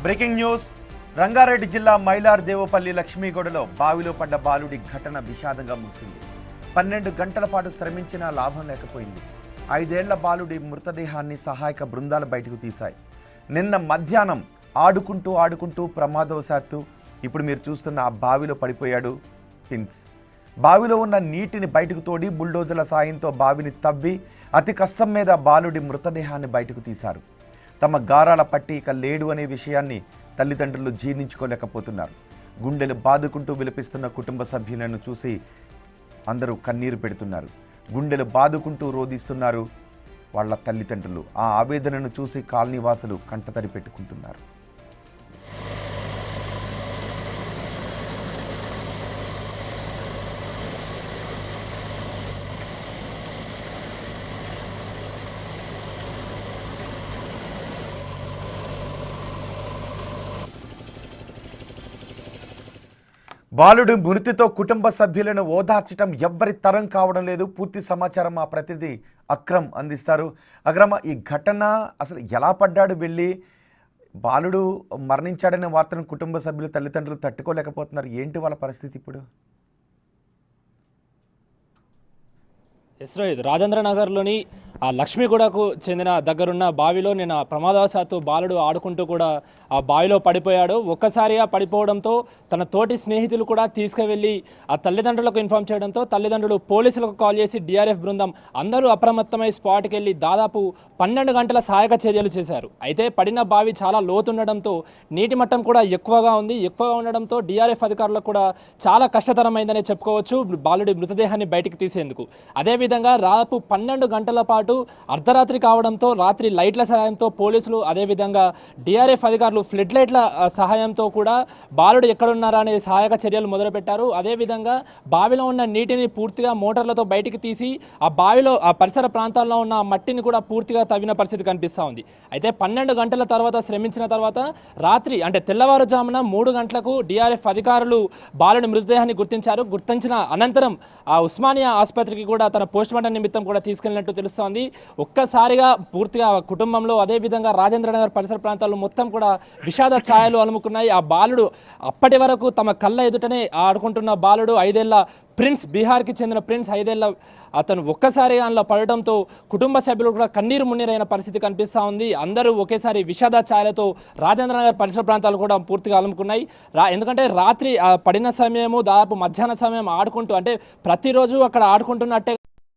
Breaking news. Rangareddy జిల్లా మైలార్ దేవపల్లి లక్ష్మీగూడలో బావిలో పడ్డ బాలుడి ఘటన విషాదంగా ముగిసింది. 12 గంటల పాటు శ్రమించినా లాభం లేకపోయింది. 5 ఏళ్ల బాలుడి మృతదేహాన్ని సహాయక బృందాలు బయటకు తీశాయి. నిన్న మధ్యాహ్నం ఆడుకుంటూ ప్రమాదవశాత్తు ఇప్పుడు మీరు చూస్తున్న ఆ బావిలో పడిపోయాడు ప్రిన్స్. బావిలో ఉన్న నీటిని బయటకు తోడి బుల్డోజర్ల సాయంతో బావిని తవ్వి అతి కష్టం మీద బాలుడి మృతదేహాన్ని బయటకు తీశారు. తమ గారాల పట్టి ఇక లేడు అనే విషయాన్ని తల్లిదండ్రులు జీర్ణించుకోలేకపోతున్నారు. గుండెలు బాదుకుంటూ విలపిస్తున్న కుటుంబ సభ్యులను చూసి అందరూ కన్నీరు పెడుతున్నారు. గుండెలు బాదుకుంటూ రోధిస్తున్నారు వాళ్ళ తల్లిదండ్రులు. ఆ ఆవేదనను చూసి కాలనీవాసులు కంటతడి పెట్టుకుంటున్నారు. బాలుడి మృతితో కుటుంబ సభ్యులను ఓదార్చడం ఎవ్వరి తరం కావడం లేదు. పూర్తి సమాచారం మా ప్రతినిధి అక్రమ్ అందిస్తారు. అక్రమ్, ఈ ఘటన అసలు ఎలా పడ్డాడు? వెళ్ళి బాలుడు మరణించాడనే వార్తను కుటుంబ సభ్యులు తల్లిదండ్రులు తట్టుకోలేకపోతున్నారు. ఏంటి వాళ్ళ పరిస్థితి ఇప్పుడు? రోహిత్, రాజేంద్ర నగర్లోని ఆ లక్ష్మీగూడకు చెందిన దగ్గరున్న బావిలో నిన్న ప్రమాదవశాత్తు బాలుడు ఆడుకుంటూ కూడా ఆ బావిలో పడిపోయాడు. ఒక్కసారిగా పడిపోవడంతో తన తోటి స్నేహితులు కూడా తీసుకువెళ్ళి ఆ తల్లిదండ్రులకు ఇన్ఫామ్ చేయడంతో తల్లిదండ్రులు పోలీసులకు కాల్ చేసి డిఆర్ఎఫ్ బృందం అందరూ అప్రమత్తమై స్పాట్కి వెళ్ళి దాదాపు 12 గంటల సహాయక చర్యలు చేశారు. అయితే పడిన బావి చాలా లోతుండడంతో నీటి మట్టం కూడా ఎక్కువగా ఉండడంతో డిఆర్ఎఫ్ అధికారులకు కూడా చాలా కష్టతరమైందనే చెప్పుకోవచ్చు బాలుడి మృతదేహాన్ని బయటికి తీసేందుకు. అదేవిధంగా దాదాపు 12 గంటల పాటు అర్ధరాత్రి కావడంతో రాత్రి లైట్ల సహాయంతో పోలీసులు అదేవిధంగా డిఆర్ఎఫ్ అధికారులు ఫ్లడ్ లైట్ల సహాయంతో కూడా బాలుడు ఎక్కడున్నారా అనే సహాయక చర్యలు మొదలుపెట్టారు. అదేవిధంగా బావిలో ఉన్న నీటిని పూర్తిగా మోటార్లతో బయటికి తీసి ఆ బావిలో ఆ పరిసర ప్రాంతాల్లో ఉన్న మట్టిని కూడా పూర్తిగా తవ్విన పరిస్థితి కనిపిస్తూ ఉంది. అయితే 12 గంటల తర్వాత శ్రమించిన తర్వాత రాత్రి అంటే తెల్లవారుజామున 3 గంటలకు డిఆర్ఎఫ్ అధికారులు బాలుడి మృతదేహాన్ని గుర్తించిన అనంతరం ఆ ఉస్మానియా ఆసుపత్రికి కూడా తన పోస్టుమార్టం నిమిత్తం కూడా తీసుకెళ్లినట్టు తెలుస్తోంది. ఒక్కసారిగా పూర్తిగా కుటుంబంలో అదేవిధంగా రాజేంద్ర నగర్ పరిసర ప్రాంతాల్లో మొత్తం కూడా విషాద ఛాయలు అలుముకున్నాయి. ఆ బాలుడు అప్పటి వరకు తమ కళ్ళ ఎదుటనే ఆడుకుంటున్న బాలుడు 5 ఏళ్ల ప్రిన్స్, బీహార్కి చెందిన ప్రిన్స్ 5 ఏళ్ల అతను ఒక్కసారిగా అందులో పడడంతో కుటుంబ సభ్యులు కూడా కన్నీరు మున్నీరైన పరిస్థితి కనిపిస్తూ ఉంది. అందరూ ఒకేసారి విషాద ఛాయలతో రాజేంద్ర నగర్ పరిసర ప్రాంతాలు కూడా పూర్తిగా అలుముకున్నాయి. ఎందుకంటే రాత్రి పడిన సమయము దాదాపు మధ్యాహ్న సమయం ఆడుకుంటూ అంటే ప్రతిరోజు అక్కడ ఆడుకుంటున్నట్టే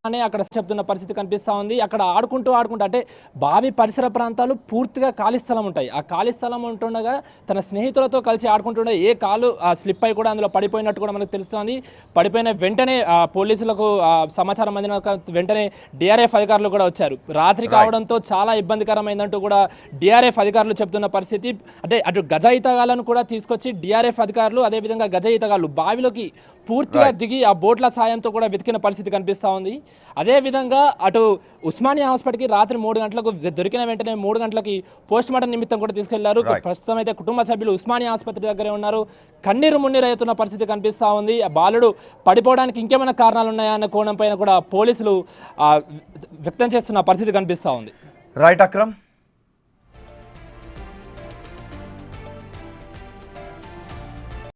అనే అక్కడ చెప్తున్న పరిస్థితి కనిపిస్తూ ఉంది. అక్కడ ఆడుకుంటూ అంటే బావి పరిసర ప్రాంతాలు పూర్తిగా ఖాళీ స్థలం ఉంటాయి. ఆ ఖాళీ స్థలం ఉంటుండగా తన స్నేహితులతో కలిసి ఆడుకుంటుండే ఏ కాలు స్లిప్ అయి కూడా అందులో పడిపోయినట్టు కూడా మనకు తెలుస్తోంది. పడిపోయిన వెంటనే పోలీసులకు సమాచారం అందిన వెంటనే డిఆర్ఎఫ్ అధికారులు కూడా వచ్చారు. రాత్రి కావడంతో చాలా ఇబ్బందికరమైందంటూ కూడా డిఆర్ఎఫ్ అధికారులు చెప్తున్న పరిస్థితి. అంటే అటు గజ ఈతగాళ్లను కూడా తీసుకొచ్చి డిఆర్ఎఫ్ అధికారులు అదేవిధంగా గజ ఈతగాళ్లు బావిలోకి పూర్తిగా దిగి ఆ బోట్ల సాయంతో కూడా వెతికిన పరిస్థితి కనిపిస్తూ ఉంది. అదేవిధంగా అటు ఉస్మానియా హాస్పిటల్కి రాత్రి 3 గంటలకు దొరికిన వెంటనే 3 గంటలకి పోస్టుమార్టం నిమిత్తం కూడా తీసుకెళ్లారు. ప్రస్తుతం అయితే కుటుంబ సభ్యులు ఉస్మానియా ఆసుపత్రి దగ్గరే ఉన్నారు. కన్నీరు మున్నీరు అవుతున్న పరిస్థితి కనిపిస్తూ ఉంది. ఆ బాలుడు పడిపోవడానికి ఇంకేమైనా కారణాలు ఉన్నాయా అన్న కోణం పైన కూడా పోలీసులు వ్యక్తం చేస్తున్న పరిస్థితి కనిపిస్తూ ఉంది. రైట్ అక్రమ్.